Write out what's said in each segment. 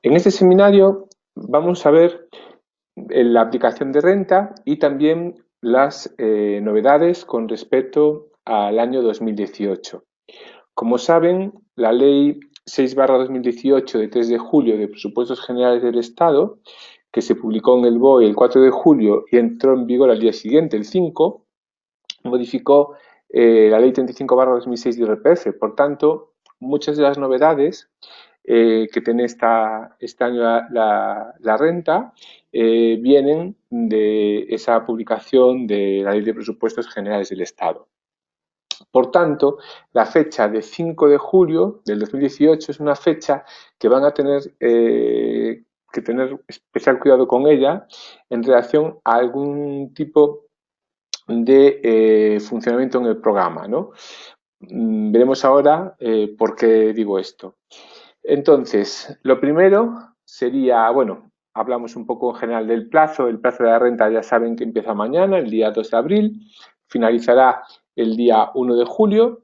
En este seminario vamos a ver la aplicación de renta y también las novedades con respecto al año 2018. Como saben, la Ley 6/2018 de 3 de julio de Presupuestos Generales del Estado, que se publicó en el BOE el 4 de julio y entró en vigor al día siguiente, el 5, modificó la Ley 35/2006 de IRPF. Por tanto, muchas de las novedades que tiene este año la renta vienen de esa publicación de la Ley de Presupuestos Generales del Estado. Por tanto, la fecha de 5 de julio del 2018 es una fecha que van a tener que tener especial cuidado con ella en relación a algún tipo de funcionamiento en el programa, ¿no? Veremos ahora por qué digo esto. Entonces, lo primero sería, bueno, hablamos un poco en general del plazo. El plazo de la renta ya saben que empieza mañana, el día 2 de abril, finalizará el día 1 de julio.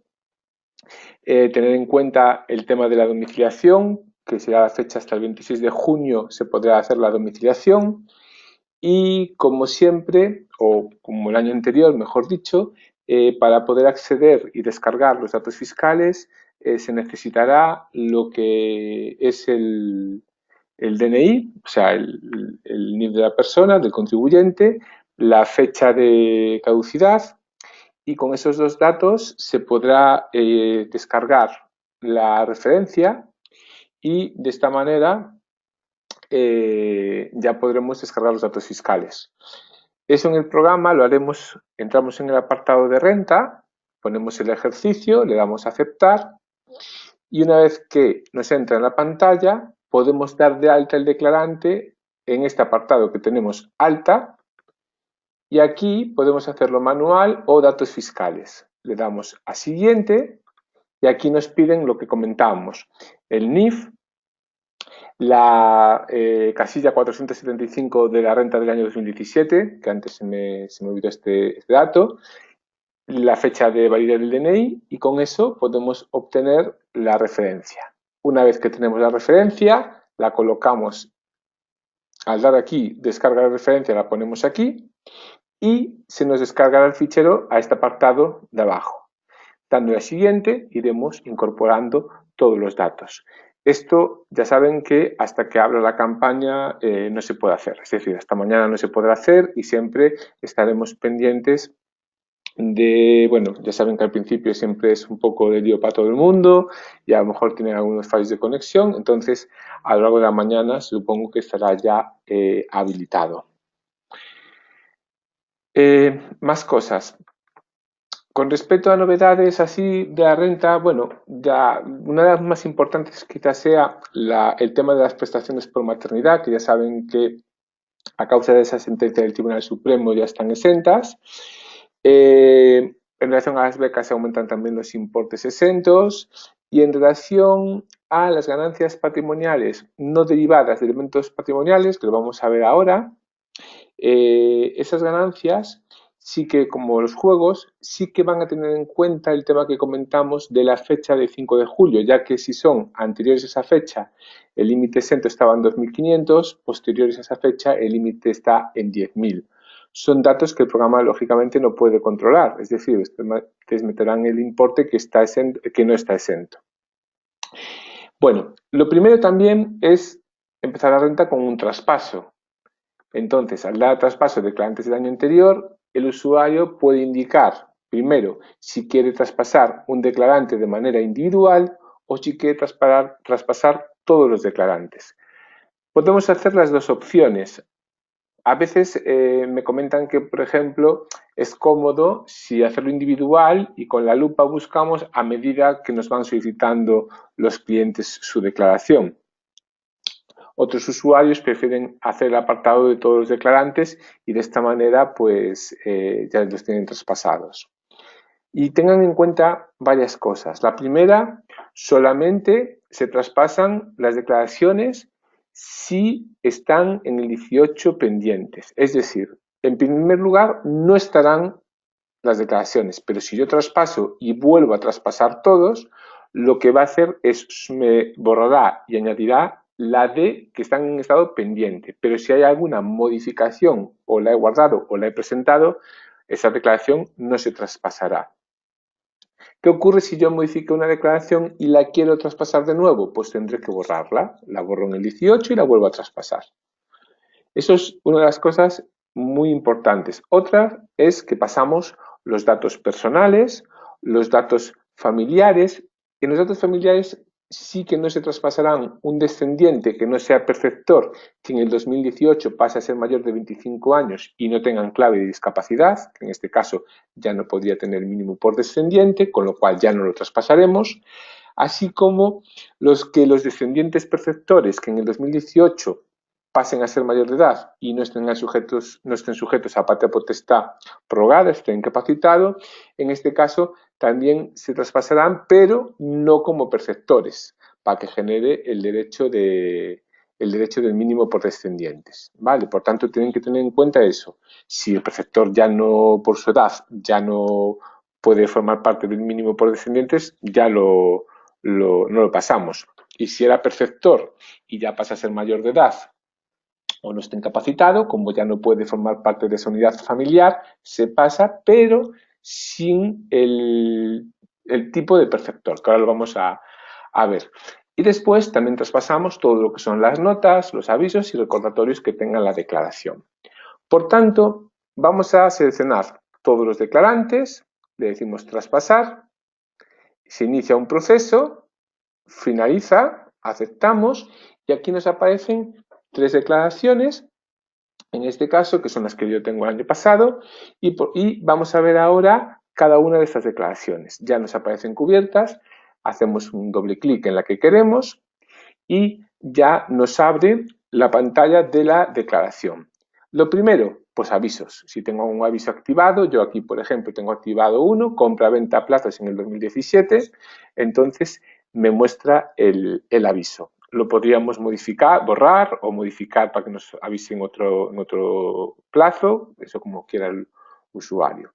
Tener en cuenta el tema de la domiciliación, que será la fecha hasta el 26 de junio se podrá hacer la domiciliación. Y como siempre, o como el año anterior, mejor dicho, para poder acceder y descargar los datos fiscales se necesitará lo que es el DNI, o sea, el NIF de la persona, del contribuyente, la fecha de caducidad, y con esos dos datos se podrá descargar la referencia y de esta manera ya podremos descargar los datos fiscales. Eso en el programa lo haremos, entramos en el apartado de renta, ponemos el ejercicio, le damos a aceptar y una vez que nos entra en la pantalla podemos dar de alta el declarante en este apartado que tenemos alta y aquí podemos hacerlo manual o datos fiscales. Le damos a siguiente y aquí nos piden lo que comentábamos, el NIF, la casilla 475 de la renta del año 2017, que antes se me olvidó este dato, la fecha de validez del DNI y con eso podemos obtener la referencia. Una vez que tenemos la referencia, la colocamos, al dar aquí descarga la referencia, la ponemos aquí y se nos descargará el fichero a este apartado de abajo. Dando a siguiente iremos incorporando todos los datos. Esto ya saben que hasta que abra la campaña no se puede hacer, es decir, hasta mañana no se podrá hacer y siempre estaremos pendientes de, bueno, ya saben que al principio siempre es un poco de lío para todo el mundo y a lo mejor tienen algunos fallos de conexión, entonces a lo largo de la mañana supongo que estará ya habilitado. Más cosas. Con respecto a novedades así de la renta, bueno, ya una de las más importantes quizás sea el tema de las prestaciones por maternidad, que ya saben que a causa de esa sentencia del Tribunal Supremo ya están exentas. En relación a las becas se aumentan también los importes exentos y en relación a las ganancias patrimoniales no derivadas de elementos patrimoniales, que lo vamos a ver ahora, esas ganancias sí que, como los juegos, sí que van a tener en cuenta el tema que comentamos de la fecha de 5 de julio, ya que si son anteriores a esa fecha, el límite exento estaba en 2.500, posteriores a esa fecha, el límite está en 10.000. Son datos que el programa lógicamente no puede controlar, es decir, ustedes meterán el importe que no está exento. Bueno, lo primero también es empezar la renta con un traspaso. Entonces, al dar traspaso de declarantes del año anterior, el usuario puede indicar, primero, si quiere traspasar un declarante de manera individual o si quiere traspasar todos los declarantes. Podemos hacer las dos opciones. A veces me comentan que, por ejemplo, es cómodo si hacerlo individual y con la lupa buscamos a medida que nos van solicitando los clientes su declaración. Otros usuarios prefieren hacer el apartado de todos los declarantes y de esta manera pues ya los tienen traspasados. Y tengan en cuenta varias cosas. La primera, solamente se traspasan las declaraciones si están en el 18 pendientes. Es decir, en primer lugar no estarán las declaraciones, pero si yo traspaso y vuelvo a traspasar todos, lo que va a hacer es me borrará y añadirá la de que están en estado pendiente, pero si hay alguna modificación o la he guardado o la he presentado, esa declaración no se traspasará. ¿Qué ocurre si yo modifico una declaración y la quiero traspasar de nuevo? Pues tendré que borrarla. La borro en el 18 y la vuelvo a traspasar. Eso es una de las cosas muy importantes. Otra es que pasamos los datos personales, los datos familiares. En los datos familiares sí que no se traspasarán un descendiente que no sea perceptor, que en el 2018 pase a ser mayor de 25 años y no tengan clave de discapacidad, que en este caso ya no podría tener mínimo por descendiente, con lo cual ya no lo traspasaremos, así como los descendientes perceptores que en el 2018 pasen a ser mayor de edad y no estén sujetos a patria potestad prorrogada, estén incapacitados, en este caso también se traspasarán, pero no como perceptores, para que genere el derecho del mínimo por descendientes, ¿vale? Por tanto, tienen que tener en cuenta eso. Si el perceptor ya no, por su edad, ya no puede formar parte del mínimo por descendientes, ya no lo pasamos. Y si era perceptor y ya pasa a ser mayor de edad o no está incapacitado, como ya no puede formar parte de esa unidad familiar, se pasa, pero sin el tipo de perceptor, que ahora lo vamos a ver. Y después también traspasamos todo lo que son las notas, los avisos y recordatorios que tenga la declaración. Por tanto, vamos a seleccionar todos los declarantes, le decimos traspasar, se inicia un proceso, finaliza, aceptamos y aquí nos aparecen 3 declaraciones, en este caso, que son las que yo tengo el año pasado, y vamos a ver ahora cada una de estas declaraciones. Ya nos aparecen cubiertas, hacemos un doble clic en la que queremos y ya nos abre la pantalla de la declaración. Lo primero, pues avisos. Si tengo un aviso activado, yo aquí, por ejemplo, tengo activado uno, compra-venta a plazos en el 2017, entonces me muestra el aviso. Lo podríamos modificar, borrar o modificar para que nos avise en otro plazo, eso como quiera el usuario.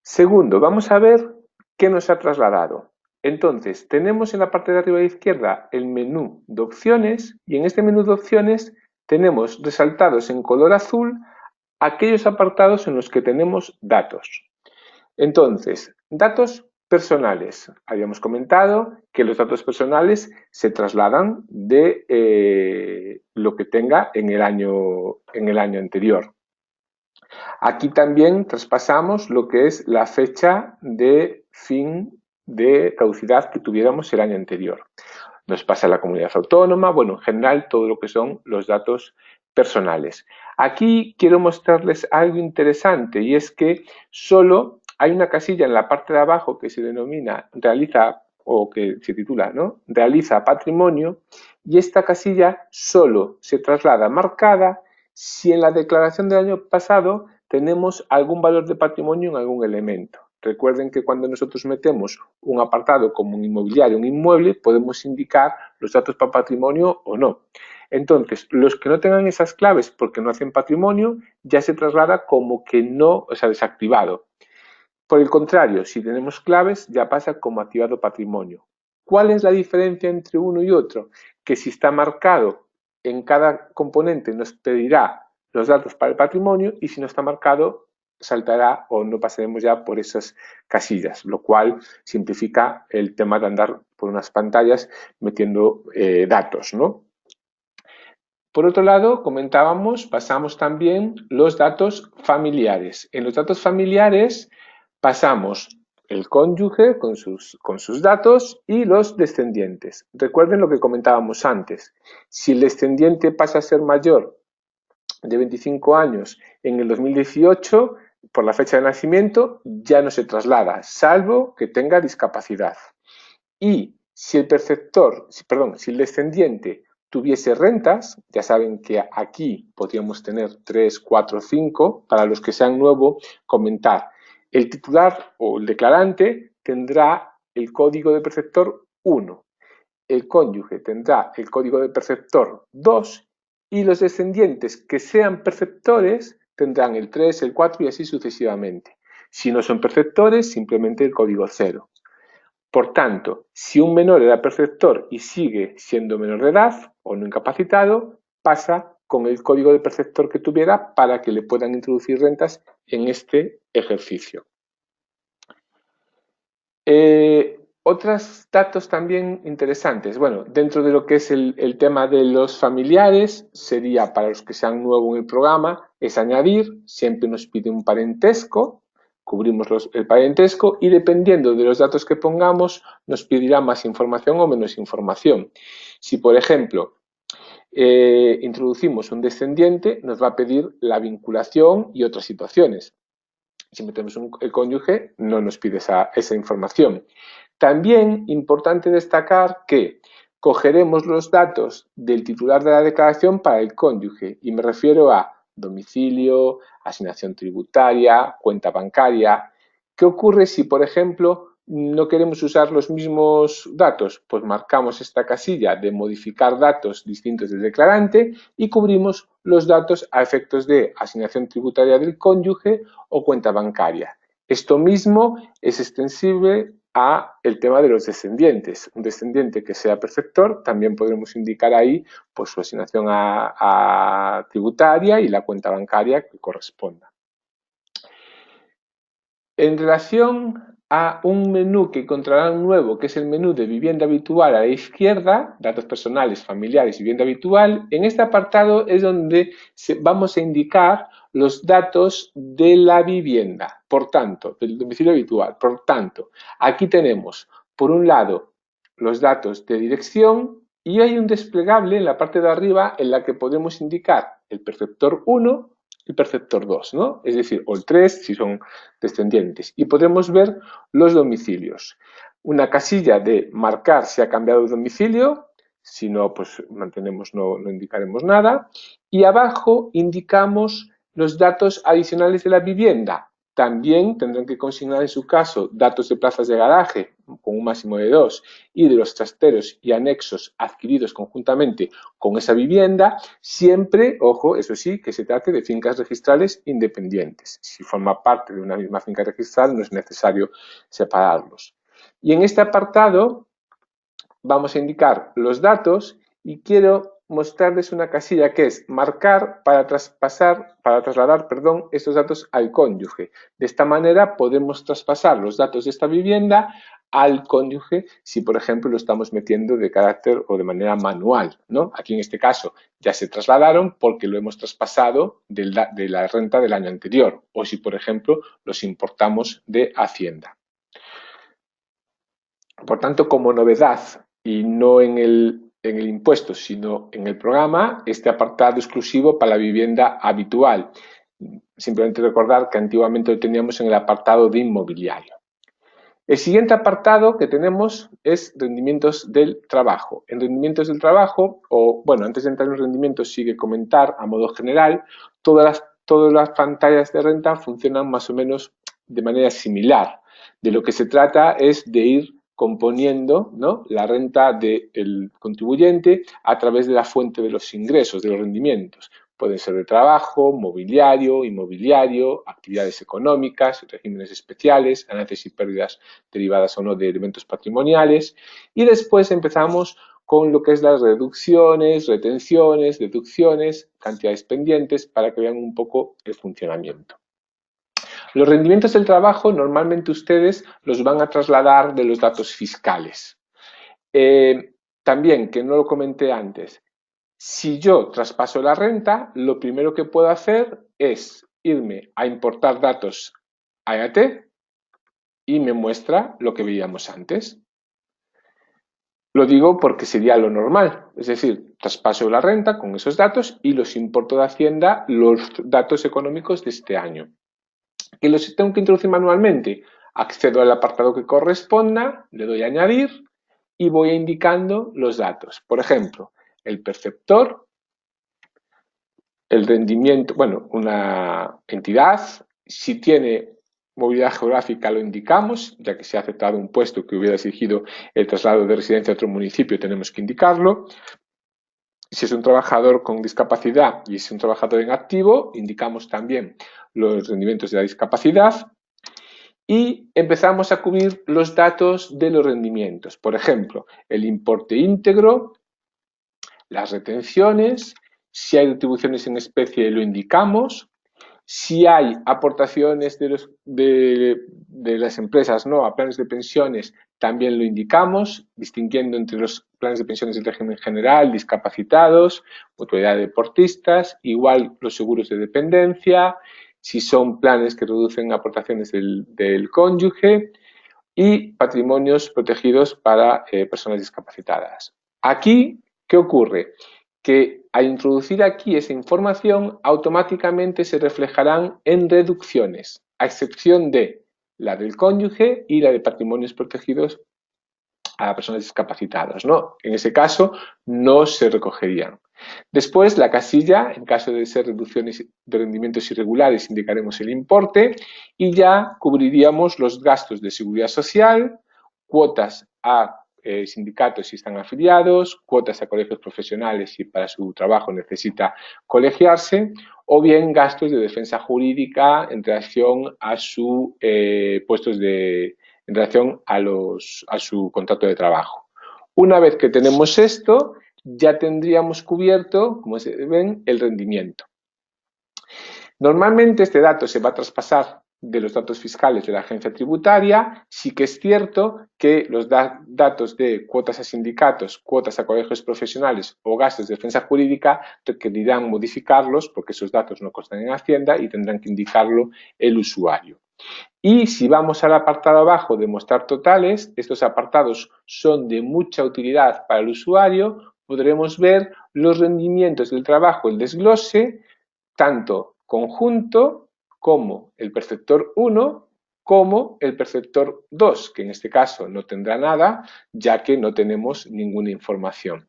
Segundo, vamos a ver qué nos ha trasladado. Entonces, tenemos en la parte de arriba a la izquierda el menú de opciones y en este menú de opciones tenemos resaltados en color azul aquellos apartados en los que tenemos datos. Entonces, datos personales. Habíamos comentado que los datos personales se trasladan de lo que tenga en el año anterior. Aquí también traspasamos lo que es la fecha de fin de caducidad que tuviéramos el año anterior. Nos pasa la comunidad autónoma, bueno, en general todo lo que son los datos personales. Aquí quiero mostrarles algo interesante y es que solo hay una casilla en la parte de abajo que se denomina realiza o que se titula, ¿no? Realiza patrimonio y esta casilla solo se traslada marcada si en la declaración del año pasado tenemos algún valor de patrimonio en algún elemento. Recuerden que cuando nosotros metemos un apartado como un inmobiliario, un inmueble, podemos indicar los datos para patrimonio o no. Entonces, los que no tengan esas claves porque no hacen patrimonio, ya se traslada como que no, o sea, desactivado. Por el contrario, si tenemos claves, ya pasa como activado patrimonio. ¿Cuál es la diferencia entre uno y otro? Que si está marcado en cada componente nos pedirá los datos para el patrimonio y si no está marcado saltará o no pasaremos ya por esas casillas, lo cual simplifica el tema de andar por unas pantallas metiendo datos, ¿no? Por otro lado, comentábamos, pasamos también los datos familiares. En los datos familiares pasamos el cónyuge con sus datos y los descendientes. Recuerden lo que comentábamos antes. Si el descendiente pasa a ser mayor de 25 años en el 2018, por la fecha de nacimiento, ya no se traslada, salvo que tenga discapacidad. Y si el si el descendiente tuviese rentas, ya saben que aquí podríamos tener 3, 4, 5, para los que sean nuevos, comentar. El titular o el declarante tendrá el código de perceptor 1, el cónyuge tendrá el código de perceptor 2 y los descendientes que sean perceptores tendrán el 3, el 4 y así sucesivamente. Si no son perceptores, simplemente el código 0. Por tanto, si un menor era perceptor y sigue siendo menor de edad o no incapacitado, pasa con el código de perceptor que tuviera para que le puedan introducir rentas en este ejercicio. Otros datos también interesantes. Bueno, dentro de lo que es el tema de los familiares, sería para los que sean nuevos en el programa, es añadir, siempre nos pide un parentesco, cubrimos el parentesco y dependiendo de los datos que pongamos, nos pedirá más información o menos información. Si, por ejemplo, introducimos un descendiente, nos va a pedir la vinculación y otras situaciones. Si metemos el cónyuge, no nos pide esa información. También importante destacar que cogeremos los datos del titular de la declaración para el cónyuge y me refiero a domicilio, asignación tributaria, cuenta bancaria. ¿Qué ocurre si, por ejemplo, no queremos usar los mismos datos? Pues marcamos esta casilla de modificar datos distintos del declarante y cubrimos los datos a efectos de asignación tributaria del cónyuge o cuenta bancaria. Esto mismo es extensible a el tema de los descendientes. Un descendiente que sea perceptor, también podremos indicar ahí pues, su asignación a tributaria y la cuenta bancaria que corresponda. En relación a un menú que encontrarán nuevo, que es el menú de vivienda habitual a la izquierda, datos personales, familiares y vivienda habitual, en este apartado es donde vamos a indicar los datos de la vivienda, por tanto, del domicilio habitual. Por tanto, aquí tenemos, por un lado, los datos de dirección y hay un desplegable en la parte de arriba en la que podemos indicar el perceptor 1 y perceptor 2, ¿no? Es decir, o el 3 si son descendientes. Y podremos ver los domicilios. Una casilla de marcar si ha cambiado de domicilio, si no, pues mantenemos, no indicaremos nada. Y abajo indicamos los datos adicionales de la vivienda. También tendrán que consignar en su caso datos de plazas de garaje con un máximo de 2 y de los trasteros y anexos adquiridos conjuntamente con esa vivienda, siempre, ojo, eso sí, que se trate de fincas registrales independientes. Si forma parte de una misma finca registral no es necesario separarlos. Y en este apartado vamos a indicar los datos y quiero mostrarles una casilla que es marcar para trasladar, estos datos al cónyuge. De esta manera podemos traspasar los datos de esta vivienda al cónyuge si, por ejemplo, lo estamos metiendo de carácter o de manera manual, ¿no? Aquí en este caso ya se trasladaron porque lo hemos traspasado de la renta del año anterior o si, por ejemplo, los importamos de Hacienda. Por tanto, como novedad y no en el impuesto, sino en el programa, este apartado exclusivo para la vivienda habitual. Simplemente recordar que antiguamente lo teníamos en el apartado de inmobiliario. El siguiente apartado que tenemos es rendimientos del trabajo. En rendimientos del trabajo, o bueno, antes de entrar en rendimientos, sigue comentar a modo general, todas las pantallas de renta funcionan más o menos de manera similar. De lo que se trata es de ir componiendo, ¿no?, la renta del contribuyente a través de la fuente de los ingresos, de los rendimientos. Pueden ser de trabajo, mobiliario, inmobiliario, actividades económicas, regímenes especiales, ganancias y pérdidas derivadas o no de elementos patrimoniales. Y después empezamos con lo que es las reducciones, retenciones, deducciones, cantidades pendientes, para que vean un poco el funcionamiento. Los rendimientos del trabajo normalmente ustedes los van a trasladar de los datos fiscales. También, que no lo comenté antes, si yo traspaso la renta, lo primero que puedo hacer es irme a importar datos a EAT y me muestra lo que veíamos antes. Lo digo porque sería lo normal, es decir, traspaso la renta con esos datos y los importo de Hacienda los datos económicos de este año. ¿Que los tengo que introducir manualmente? Accedo al apartado que corresponda, le doy a añadir y voy indicando los datos. Por ejemplo, el perceptor, el rendimiento, bueno, una entidad, si tiene movilidad geográfica lo indicamos, ya que se ha aceptado un puesto que hubiera exigido el traslado de residencia a otro municipio, tenemos que indicarlo. Si es un trabajador con discapacidad y es un trabajador en activo, indicamos también los rendimientos de la discapacidad. y empezamos a cubrir los datos de los rendimientos. Por ejemplo, el importe íntegro, las retenciones, si hay retribuciones en especie lo indicamos, si hay aportaciones de las empresas, ¿no?, a planes de pensiones, también lo indicamos, distinguiendo entre los planes de pensiones del régimen general, discapacitados, mutualidad de deportistas, igual los seguros de dependencia, si son planes que reducen aportaciones del cónyuge y patrimonios protegidos para personas discapacitadas. Aquí, ¿qué ocurre? Que al introducir aquí esa información, automáticamente se reflejarán en reducciones, a excepción de la del cónyuge y la de patrimonios protegidos a personas discapacitadas, ¿no? En ese caso, no se recogerían. Después, la casilla, en caso de ser reducciones de rendimientos irregulares, indicaremos el importe y ya cubriríamos los gastos de seguridad social, cuotas a sindicatos si están afiliados, cuotas a colegios profesionales si para su trabajo necesita colegiarse, o bien gastos de defensa jurídica en relación a sus puestos en relación a su contrato de trabajo. Una vez que tenemos esto, ya tendríamos cubierto, como se ven, el rendimiento. Normalmente este dato se va a traspasar de los datos fiscales de la agencia tributaria. Sí que es cierto que los datos de cuotas a sindicatos, cuotas a colegios profesionales o gastos de defensa jurídica requerirán modificarlos porque esos datos no constan en Hacienda y tendrán que indicarlo el usuario. Y si vamos al apartado abajo de mostrar totales, estos apartados son de mucha utilidad para el usuario. Podremos ver los rendimientos del trabajo, el desglose, tanto conjunto como el perceptor 1 como el perceptor 2, que en este caso no tendrá nada, ya que no tenemos ninguna información.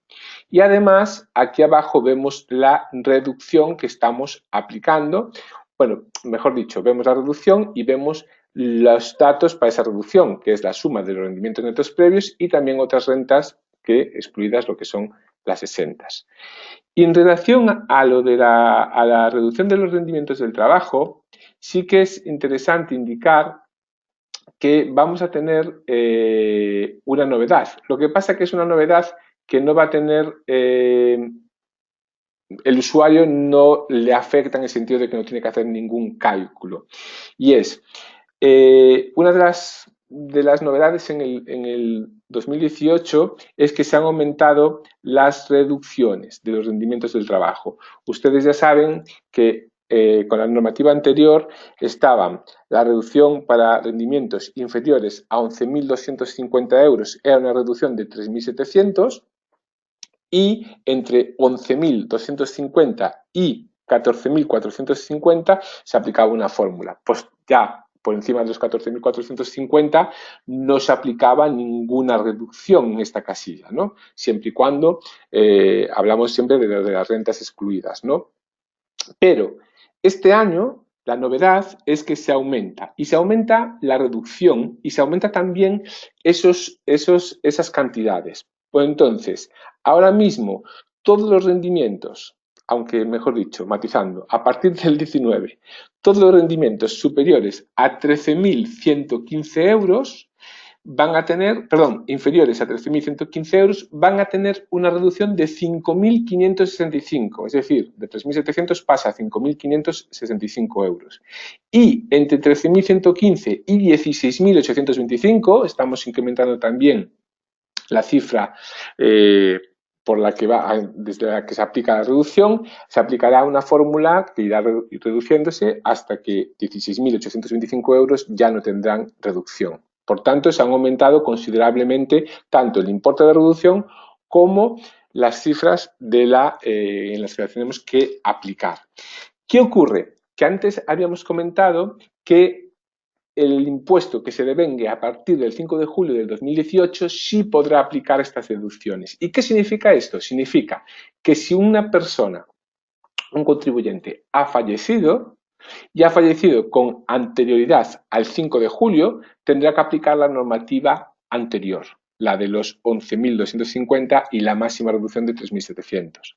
Y además, aquí abajo vemos la reducción que estamos aplicando. Bueno, mejor dicho, vemos la reducción y vemos los datos para esa reducción, que es la suma de los rendimientos netos previos y también otras rentas que excluidas lo que son las exentas. Y en relación a lo de la reducción de los rendimientos del trabajo, sí que es interesante indicar que vamos a tener una novedad. Lo que pasa que es una novedad que no va a tener el usuario, no le afecta en el sentido de que no tiene que hacer ningún cálculo. Y es una de las novedades en el 2018 es que se han aumentado las reducciones de los rendimientos del trabajo. Ustedes ya saben que con la normativa anterior estaban la reducción para rendimientos inferiores a 11.250 euros, era una reducción de 3.700, y entre 11.250 y 14.450 se aplicaba una fórmula. Pues ya por encima de los 14.450 no se aplicaba ninguna reducción en esta casilla, ¿no? Siempre y cuando hablamos siempre de las rentas excluidas, ¿no? Pero este año la novedad es que se aumenta, y se aumenta la reducción y se aumenta también esas cantidades. Pues entonces, ahora mismo todos los rendimientos, aunque mejor dicho, matizando, a partir del 19, todos los rendimientos superiores a 13.115 euros van a tener, perdón, inferiores a 13.115 euros, van a tener una reducción de 5.565, es decir, de 3.700 pasa a 5.565 euros. Y entre 13.115 y 16.825, estamos incrementando también la cifra por la que va, desde la que se aplica la reducción, se aplicará una fórmula que irá reduciéndose hasta que 16.825 euros ya no tendrán reducción. Por tanto, se han aumentado considerablemente tanto el importe de reducción como las cifras en las que tenemos que aplicar. ¿Qué ocurre? Que antes habíamos comentado que el impuesto que se devengue a partir del 5 de julio del 2018 sí podrá aplicar estas deducciones. ¿Y qué significa esto? Significa que si una persona, un contribuyente, ha fallecido y ha fallecido con anterioridad al 5 de julio, tendrá que aplicar la normativa anterior. la de los 11.250 y la máxima reducción de 3.700.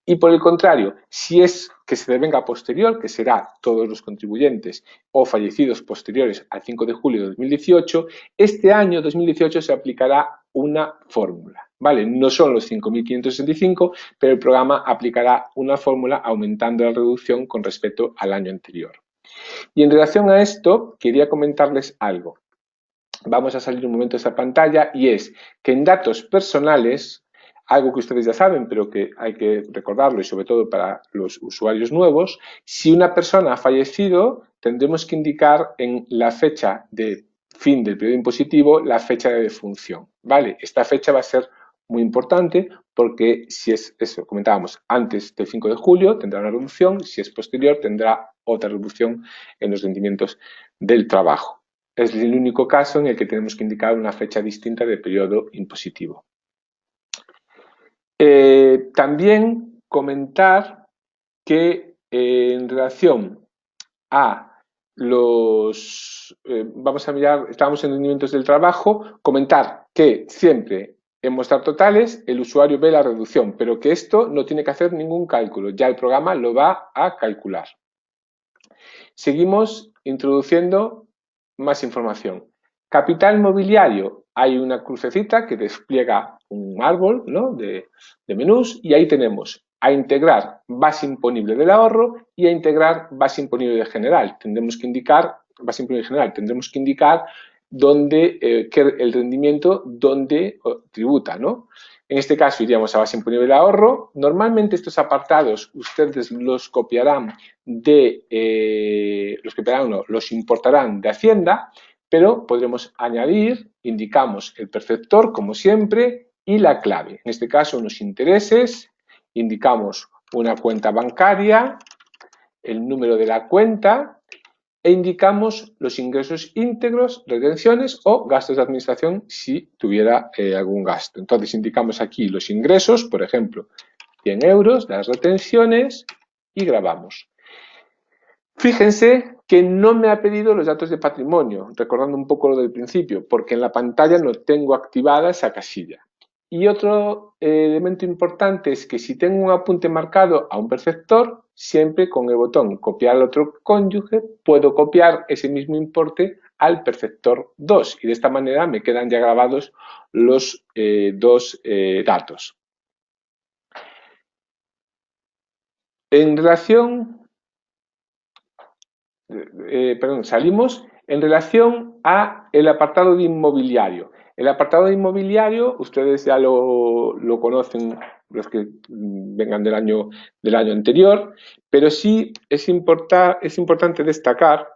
Y por el contrario, si es que se devenga posterior, que será todos los contribuyentes o fallecidos posteriores al 5 de julio de 2018, este año 2018 se aplicará una fórmula, ¿vale? No son los 5.565, pero el programa aplicará una fórmula aumentando la reducción con respecto al año anterior. Y en relación a esto, quería comentarles algo. Vamos a salir un momento de esta pantalla y es que en datos personales, algo que ustedes ya saben, pero que hay que recordarlo y sobre todo para los usuarios nuevos, si una persona ha fallecido, tendremos que indicar en la fecha de fin del periodo impositivo la fecha de defunción, ¿vale? Esta fecha va a ser muy importante porque si es eso, comentábamos, antes del 5 de julio tendrá una reducción, si es posterior tendrá otra reducción en los rendimientos del trabajo. Es el único caso en el que tenemos que indicar una fecha distinta de periodo impositivo. También comentar que en relación a los, vamos a mirar, estamos en rendimientos del trabajo, comentar que siempre en mostrar totales el usuario ve la reducción, pero que esto no tiene que hacer ningún cálculo, ya el programa lo va a calcular. Seguimos introduciendo más información. Capital mobiliario, hay una crucecita que despliega un árbol, ¿no?, de menús y ahí tenemos a integrar base imponible del ahorro y a integrar base imponible general. Tendremos que indicar, base imponible general, tendremos que indicar dónde, el rendimiento donde tributa, ¿no? En este caso iríamos a base imponible del ahorro. Normalmente estos apartados ustedes los copiarán los importarán de Hacienda, pero podremos añadir, indicamos el perceptor como siempre y la clave. En este caso unos intereses, indicamos una cuenta bancaria, el número de la cuenta e indicamos los ingresos íntegros, retenciones o gastos de administración si tuviera algún gasto. Entonces indicamos aquí los ingresos, por ejemplo, 100 euros, las retenciones y grabamos. Fíjense que no me ha pedido los datos de patrimonio, recordando un poco lo del principio, porque en la pantalla no tengo activada esa casilla. Y otro elemento importante es que si tengo un apunte marcado a un perceptor, siempre con el botón copiar al otro cónyuge, puedo copiar ese mismo importe al perceptor 2 y de esta manera me quedan ya grabados los dos datos. En relación salimos en relación a el apartado de inmobiliario. El apartado de inmobiliario, ustedes ya lo conocen los que vengan del año anterior, pero sí es importante destacar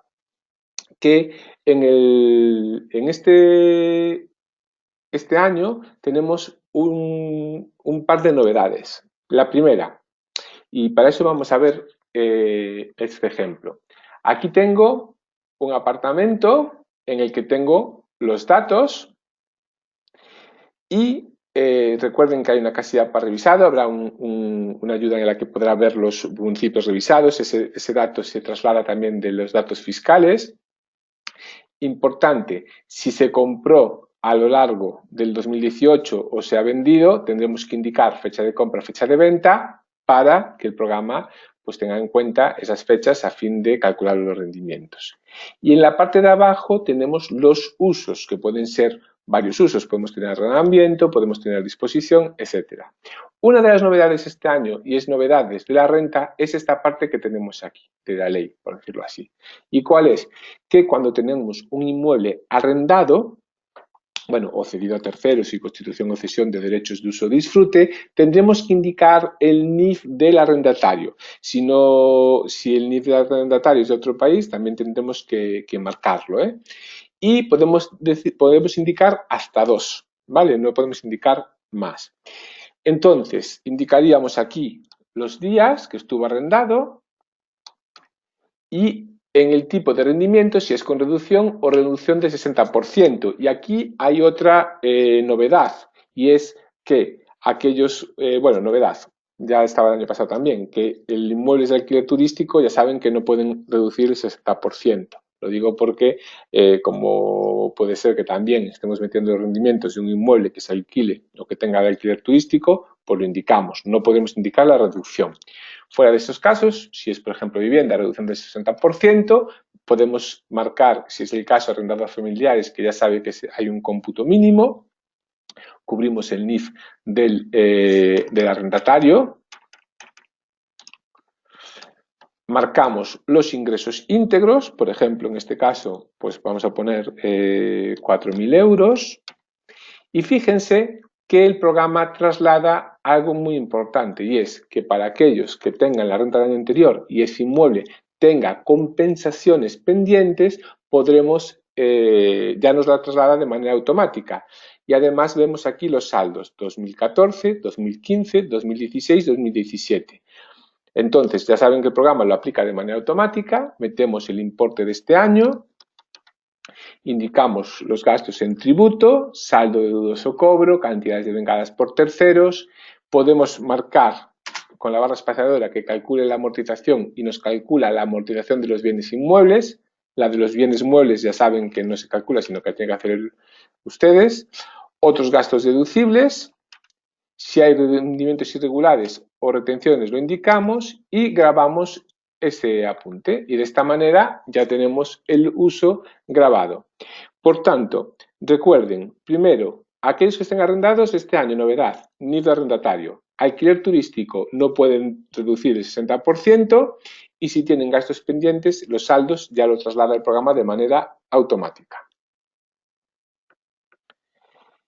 que en este año tenemos un par de novedades. La primera, y para eso vamos a ver este ejemplo. Aquí tengo un apartamento en el que tengo los datos y recuerden que hay una casilla para revisado, habrá una ayuda en la que podrá ver los municipios revisados, ese dato se traslada también de los datos fiscales. Importante, si se compró a lo largo del 2018 o se ha vendido, tendremos que indicar fecha de compra, fecha de venta para que el programa pues tenga en cuenta esas fechas a fin de calcular los rendimientos. Y en la parte de abajo tenemos los usos, que pueden ser varios usos. Podemos tener arrendamiento, podemos tener disposición, etc. Una de las novedades este año, y es novedades de la renta, es esta parte que tenemos aquí, de la ley, por decirlo así. ¿Y cuál es? Que cuando tenemos un inmueble arrendado, bueno, o cedido a terceros y constitución o cesión de derechos de uso o disfrute, tendremos que indicar el NIF del arrendatario. Si el NIF del arrendatario es de otro país, también tendremos que marcarlo, ¿eh? Y podemos indicar hasta 2, ¿vale? No podemos indicar más. Entonces, indicaríamos aquí los días que estuvo arrendado y en el tipo de rendimiento, si es con reducción o reducción de 60%. Y aquí hay otra novedad, y es que novedad, ya estaba el año pasado también, que el inmueble es de alquiler turístico, ya saben que no pueden reducir el 60%. Lo digo porque, como puede ser que también estemos metiendo los rendimientos de un inmueble que se alquile o que tenga de alquiler turístico, pues lo indicamos. No podemos indicar la reducción. Fuera de estos casos, si es, por ejemplo, vivienda, reducción del 60%, podemos marcar, si es el caso, arrendados familiares, que ya sabe que hay un cómputo mínimo, cubrimos el NIF del arrendatario, marcamos los ingresos íntegros, por ejemplo, en este caso, pues vamos a poner 4.000 euros, y fíjense que el programa traslada algo muy importante, y es que para aquellos que tengan la renta del año anterior y ese inmueble tenga compensaciones pendientes, podremos, ya nos la traslada de manera automática. Y además vemos aquí los saldos 2014, 2015, 2016, 2017. Entonces, ya saben que el programa lo aplica de manera automática, metemos el importe de este año, indicamos los gastos en tributo, saldo de dudoso cobro, cantidades devengadas por terceros, podemos marcar con la barra espaciadora que calcule la amortización y nos calcula la amortización de los bienes inmuebles. La de los bienes muebles ya saben que no se calcula, sino que tienen que hacer ustedes. Otros gastos deducibles. Si hay rendimientos irregulares o retenciones lo indicamos y grabamos ese apunte. Y de esta manera ya tenemos el uso grabado. Por tanto, recuerden, primero, aquellos que estén arrendados este año, novedad, NIF de arrendatario. Alquiler turístico no pueden reducir el 60% y si tienen gastos pendientes, los saldos ya lo traslada el programa de manera automática.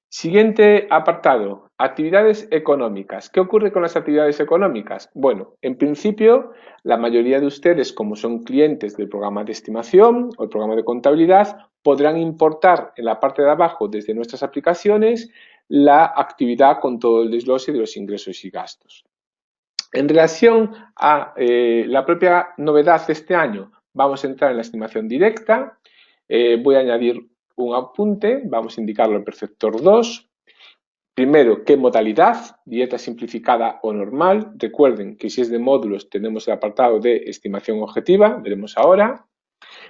Siguiente apartado, actividades económicas. ¿Qué ocurre con las actividades económicas? Bueno, en principio, la mayoría de ustedes, como son clientes del programa de estimación o el programa de contabilidad, podrán importar en la parte de abajo, desde nuestras aplicaciones, la actividad con todo el desglose de los ingresos y gastos. En relación a la propia novedad de este año, vamos a entrar en la estimación directa. Voy a añadir un apunte, vamos a indicarlo en perceptor 2. Primero, ¿qué modalidad? Dieta simplificada o normal. Recuerden que si es de módulos tenemos el apartado de estimación objetiva, veremos ahora.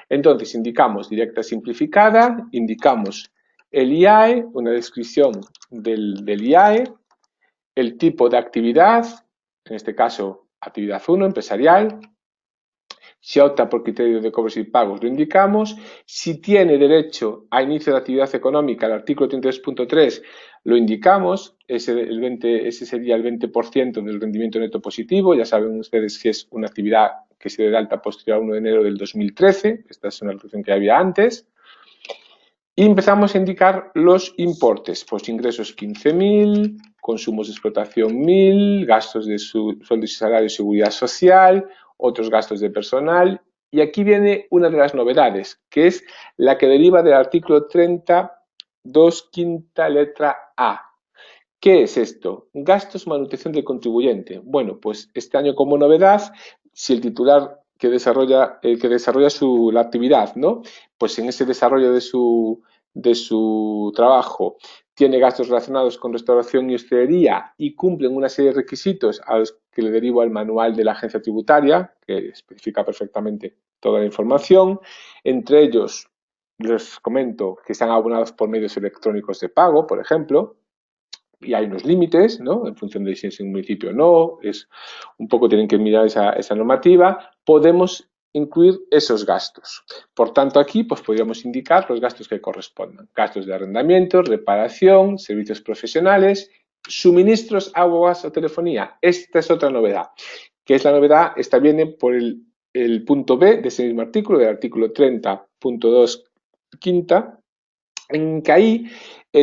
Entonces indicamos directa simplificada, indicamos el IAE, una descripción del IAE, el tipo de actividad, en este caso actividad 1, empresarial. Si opta por criterio de cobros y pagos, lo indicamos. Si tiene derecho a inicio de actividad económica, el artículo 33.3, lo indicamos. Ese sería el 20% del rendimiento neto positivo. Ya saben ustedes que es una actividad que se dé de alta posterior al 1 de enero del 2013. Esta es una reducción que había antes. Y empezamos a indicar los importes. Pues ingresos 15.000, consumos de explotación 1.000, gastos de sueldos y salarios, seguridad social, otros gastos de personal. Y aquí viene una de las novedades, que es la que deriva del artículo 32, quinta letra A. ¿Qué es esto? Gastos manutención del contribuyente. Bueno, pues este año como novedad, si el titular que desarrolla la actividad, ¿no? Pues en ese desarrollo de su trabajo tiene gastos relacionados con restauración y hostelería y cumplen una serie de requisitos a los que le derivo al manual de la agencia tributaria, que especifica perfectamente toda la información. Entre ellos, les comento que están abonados por medios electrónicos de pago, por ejemplo, y hay unos límites, ¿no? En función de si es un municipio o no, es un poco tienen que mirar esa normativa. Podemos incluir esos gastos. Por tanto, aquí pues podríamos indicar los gastos que correspondan. Gastos de arrendamiento, reparación, servicios profesionales, suministros, agua, gas o telefonía. Esta es otra novedad. ¿Qué es la novedad? Esta viene por el punto B de ese mismo artículo, del artículo 30.2 quinta, en que ahí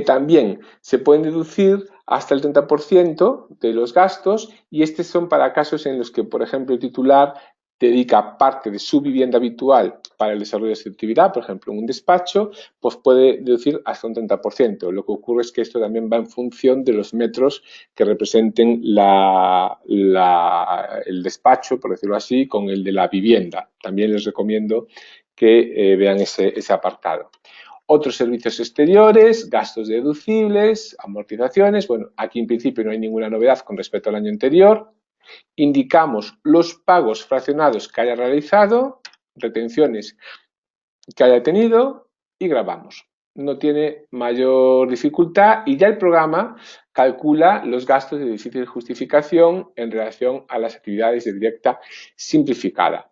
también se pueden deducir hasta el 30% de los gastos y estos son para casos en los que, por ejemplo, el titular dedica parte de su vivienda habitual para el desarrollo de su actividad, por ejemplo, en un despacho, pues puede deducir hasta un 30%. Lo que ocurre es que esto también va en función de los metros que representen el despacho, por decirlo así, con el de la vivienda. También les recomiendo que vean ese apartado. Otros servicios exteriores, gastos deducibles, amortizaciones. Bueno, aquí en principio no hay ninguna novedad con respecto al año anterior. Indicamos los pagos fraccionados que haya realizado, retenciones que haya tenido y grabamos. No tiene mayor dificultad y ya el programa calcula los gastos de difícil justificación en relación a las actividades de directa simplificada.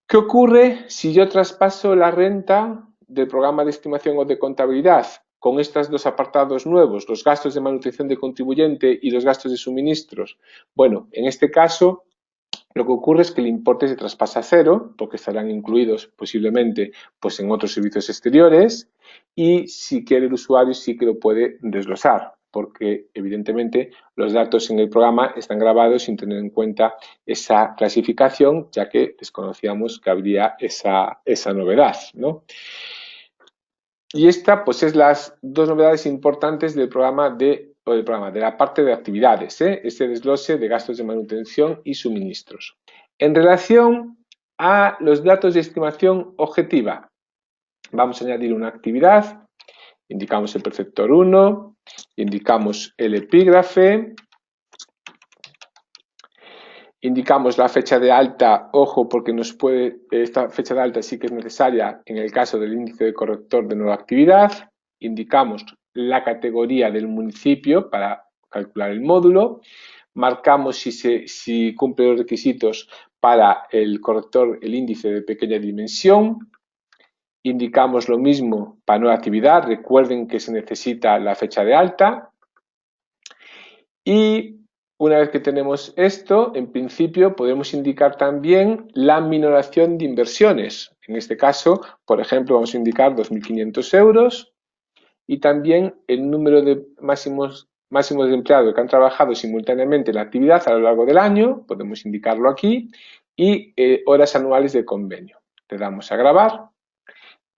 ¿Qué ocurre si yo traspaso la renta del programa de estimación o de contabilidad con estos dos apartados nuevos, los gastos de manutención de contribuyente y los gastos de suministros? Bueno, en este caso lo que ocurre es que el importe se traspasa a cero, porque estarán incluidos posiblemente pues, en otros servicios exteriores, y si quiere el usuario sí que lo puede desglosar, porque evidentemente los datos en el programa están grabados sin tener en cuenta esa clasificación, ya que desconocíamos que habría esa novedad, ¿no? Y esta pues es las dos novedades importantes del programa de la parte de actividades, este desglose de gastos de manutención y suministros. En relación a los datos de estimación objetiva, vamos a añadir una actividad, indicamos el preceptor 1, indicamos el epígrafe, indicamos la fecha de alta, ojo porque esta fecha de alta sí que es necesaria en el caso del índice de corrector de nueva actividad, indicamos la categoría del municipio para calcular el módulo, marcamos si cumple los requisitos para el corrector, el índice de pequeña dimensión, indicamos lo mismo para nueva actividad, recuerden que se necesita la fecha de alta y una vez que tenemos esto, en principio podemos indicar también la minoración de inversiones. En este caso, por ejemplo, vamos a indicar 2.500 euros y también el número de máximos de empleados que han trabajado simultáneamente en la actividad a lo largo del año, podemos indicarlo aquí, y horas anuales de convenio. Le damos a grabar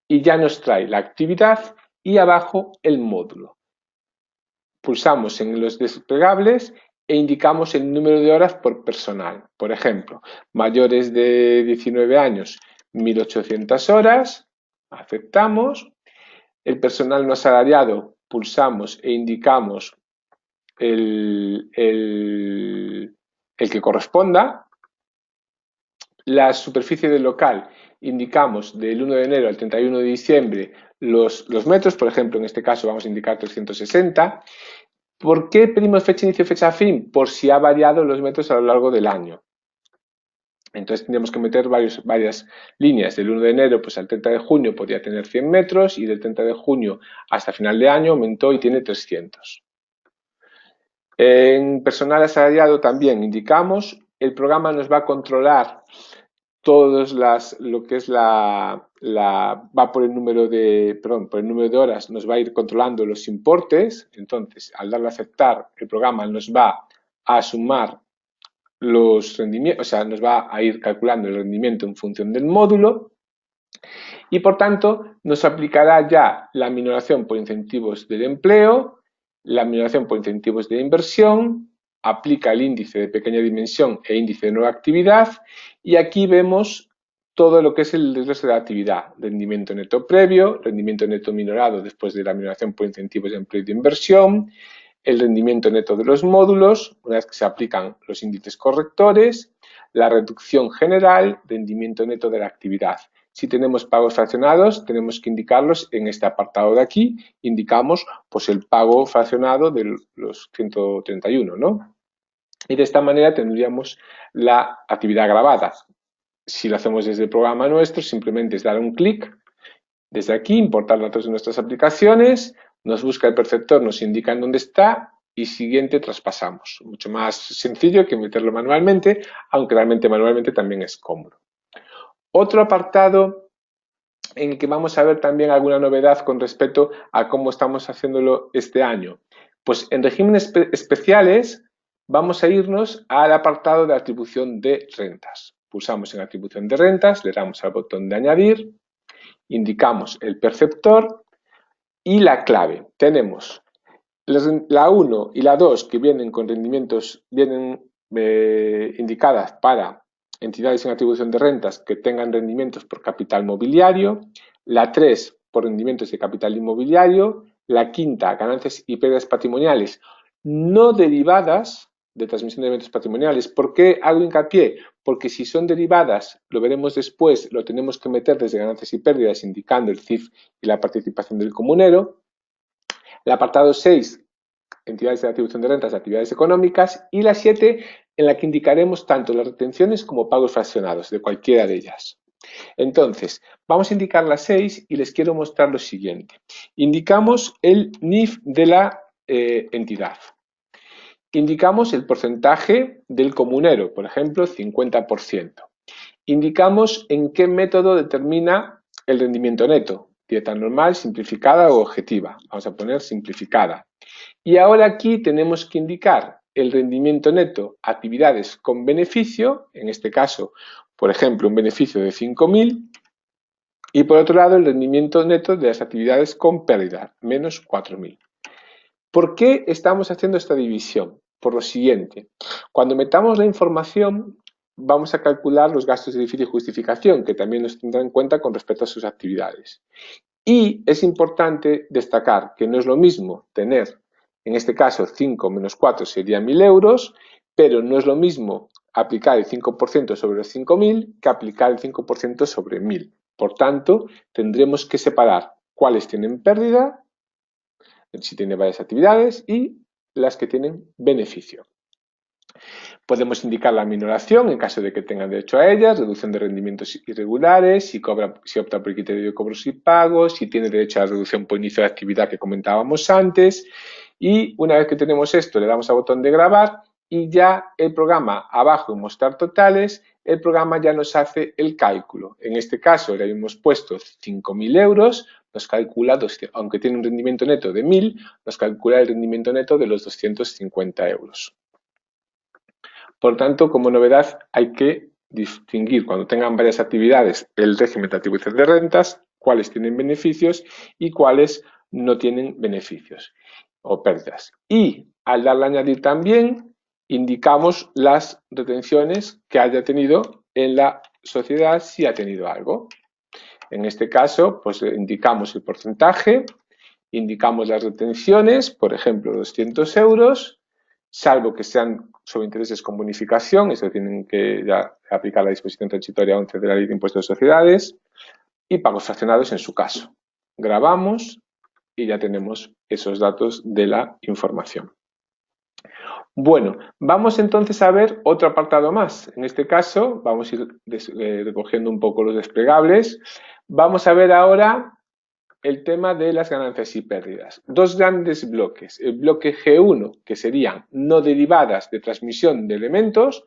y ya nos trae la actividad y abajo el módulo. Pulsamos en los desplegables e indicamos el número de horas por personal. Por ejemplo, mayores de 19 años, 1.800 horas, aceptamos. El personal no asalariado, pulsamos e indicamos el que corresponda. La superficie del local, indicamos del 1 de enero al 31 de diciembre los metros, por ejemplo, en este caso vamos a indicar 360. ¿Por qué pedimos fecha inicio y fecha fin? Por si ha variado los metros a lo largo del año. Entonces tendríamos que meter varias líneas. Del 1 de enero pues, al 30 de junio podía tener 100 metros y del 30 de junio hasta final de año aumentó y tiene 300. En personal asalariado también indicamos, el programa nos va a controlar todos lo que es va por el número de horas, nos va a ir controlando los importes. Entonces, al darle a aceptar, el programa nos va a sumar los rendimientos, o sea, nos va a ir calculando el rendimiento en función del módulo y, por tanto, nos aplicará ya la minoración por incentivos del empleo, la minoración por incentivos de inversión, aplica el índice de pequeña dimensión e índice de nueva actividad y aquí vemos todo lo que es el desglose de la actividad, rendimiento neto previo, rendimiento neto minorado después de la minoración por incentivos de empleo y de inversión, el rendimiento neto de los módulos, una vez que se aplican los índices correctores, la reducción general, rendimiento neto de la actividad. Si tenemos pagos fraccionados, tenemos que indicarlos en este apartado de aquí. Indicamos pues, el pago fraccionado de los 131, ¿no? Y de esta manera tendríamos la actividad grabada. Si lo hacemos desde el programa nuestro, simplemente es dar un clic desde aquí, importar datos de nuestras aplicaciones, nos busca el perceptor, nos indica en dónde está y siguiente traspasamos. Mucho más sencillo que meterlo manualmente, aunque realmente manualmente también es cómodo. Otro apartado en el que vamos a ver también alguna novedad con respecto a cómo estamos haciéndolo este año. Pues en regímenes especiales vamos a irnos al apartado de atribución de rentas. Pulsamos en atribución de rentas, le damos al botón de añadir, indicamos el perceptor y la clave. Tenemos la 1 y la 2 que vienen con rendimientos, vienen indicadas para entidades en atribución de rentas que tengan rendimientos por capital mobiliario, la 3 por rendimientos de capital inmobiliario, la quinta ganancias y pérdidas patrimoniales no derivadas de transmisión de elementos patrimoniales. ¿Por qué hago hincapié? Porque si son derivadas, lo veremos después, lo tenemos que meter desde ganancias y pérdidas indicando el CIF y la participación del comunero. El apartado 6, entidades de atribución de rentas, actividades económicas, y la 7, en la que indicaremos tanto las retenciones como pagos fraccionados de cualquiera de ellas. Entonces, vamos a indicar las 6 y les quiero mostrar lo siguiente. Indicamos el NIF de la entidad. Indicamos el porcentaje del comunero, por ejemplo, 50%. Indicamos en qué método determina el rendimiento neto, dieta normal, simplificada o objetiva. Vamos a poner simplificada. Y ahora aquí tenemos que indicar el rendimiento neto, actividades con beneficio, en este caso, por ejemplo, un beneficio de 5.000, y por otro lado el rendimiento neto de las actividades con pérdida, menos 4.000. ¿Por qué estamos haciendo esta división? Por lo siguiente, cuando metamos la información vamos a calcular los gastos de edificio y justificación, que también nos tendrá en cuenta con respecto a sus actividades. Y es importante destacar que no es lo mismo tener, en este caso, 5 menos 4 serían 1.000 euros, pero no es lo mismo aplicar el 5% sobre los 5.000 que aplicar el 5% sobre 1.000. Por tanto, tendremos que separar cuáles tienen pérdida, si tiene varias actividades, y las que tienen beneficio. Podemos indicar la minoración en caso de que tengan derecho a ellas, reducción de rendimientos irregulares, si opta por el criterio de cobros y pagos, si tiene derecho a la reducción por inicio de actividad que comentábamos antes. Y una vez que tenemos esto, le damos al botón de grabar y ya el programa, abajo en mostrar totales, el programa ya nos hace el cálculo. En este caso le habíamos puesto 5.000 euros, nos calcula, aunque tiene un rendimiento neto de 1.000, nos calcula el rendimiento neto de los 250 euros. Por tanto, como novedad, hay que distinguir cuando tengan varias actividades el régimen de atribución de rentas, cuáles tienen beneficios y cuáles no tienen beneficios o pérdidas. Y al darle a añadir también, indicamos las retenciones que haya tenido en la sociedad si ha tenido algo. En este caso, pues indicamos el porcentaje, indicamos las retenciones, por ejemplo, 200 euros, salvo que sean sobre intereses con bonificación, eso tienen que ya aplicar la disposición transitoria 11 de la Ley de Impuestos de Sociedades, y pagos fraccionados en su caso. Grabamos y ya tenemos esos datos de la información. Bueno, vamos entonces a ver otro apartado más. En este caso, vamos a ir recogiendo un poco los desplegables. Vamos a ver ahora el tema de las ganancias y pérdidas. Dos grandes bloques. El bloque G1, que serían no derivadas de transmisión de elementos,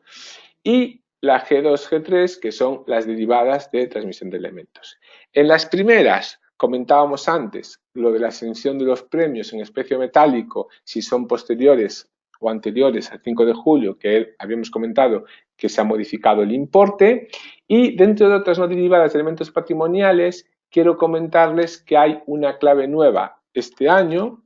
y la G2, G3, que son las derivadas de transmisión de elementos. En las primeras, comentábamos antes, lo de la exención de los premios en especie metálico, si son posteriores o anteriores al 5 de julio, que habíamos comentado que se ha modificado el importe, y dentro de otras no derivadas de elementos patrimoniales, quiero comentarles que hay una clave nueva este año,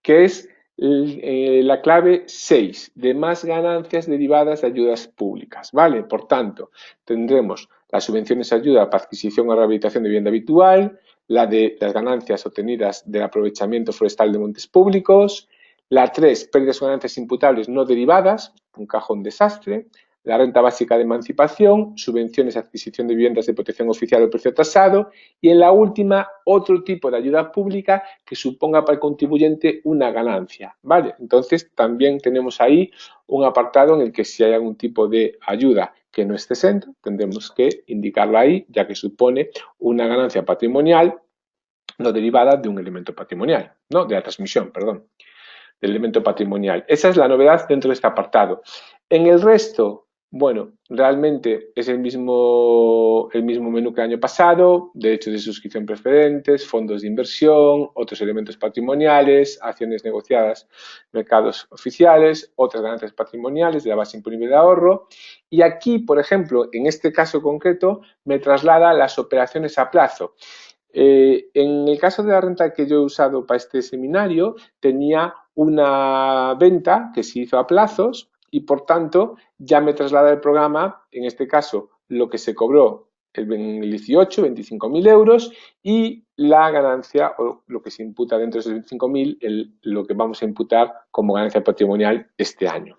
que es la clave 6, de más ganancias derivadas de ayudas públicas, ¿vale? Por tanto, tendremos las subvenciones de ayuda para adquisición o rehabilitación de vivienda habitual, la de las ganancias obtenidas del aprovechamiento forestal de montes públicos, la 3, pérdidas o ganancias imputables no derivadas, un cajón desastre, la renta básica de emancipación, subvenciones a adquisición de viviendas de protección oficial o precio tasado, y en la última, otro tipo de ayuda pública que suponga para el contribuyente una ganancia, ¿vale? Entonces, también tenemos ahí un apartado en el que si hay algún tipo de ayuda que no esté exenta, tendremos que indicarla ahí, ya que supone una ganancia patrimonial no derivada de un elemento patrimonial, no, de la transmisión, perdón, del elemento patrimonial. Esa es la novedad dentro de este apartado. En el resto, bueno, realmente es el mismo menú que el año pasado, derechos de suscripción preferentes, fondos de inversión, otros elementos patrimoniales, acciones negociadas, mercados oficiales, otras ganancias patrimoniales de la base imponible de ahorro. Y aquí, por ejemplo, en este caso concreto, me traslada las operaciones a plazo. En el caso de la renta que yo he usado para este seminario, tenía una venta que se hizo a plazos y por tanto ya me traslada el programa, en este caso lo que se cobró en el 18, 25.000 euros, y la ganancia, o lo que se imputa dentro de esos 25.000, lo que vamos a imputar como ganancia patrimonial este año.